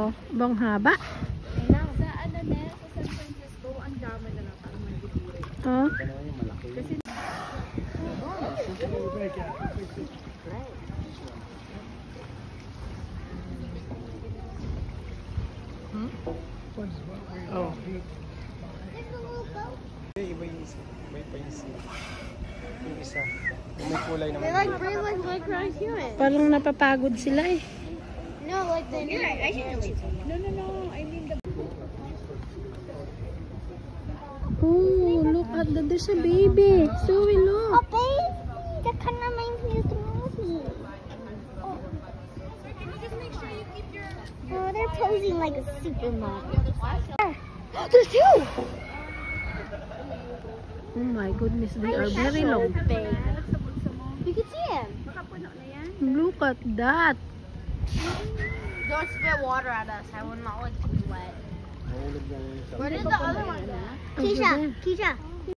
oh. Bang haba. Sa ano na, sa San Francisco, ang dami na lang parang manggigilid. Oh. Kasi Oh. Iba yung isa. Iba pa yung isa. Yung isa. Yung may kulay naman. they're like right here. Parang napapagod sila eh. No, like the No, I mean the Oh, look at that. There's a baby. Zoe, look. baby. That kind of reminds me of the movie. Oh, they're posing like a supermodel. There's two. Oh my goodness, they are very long. Big. You can see him. Look at that. Don't spit water at us. I would not like to be wet. Where did the other one go? Over there. Keisha,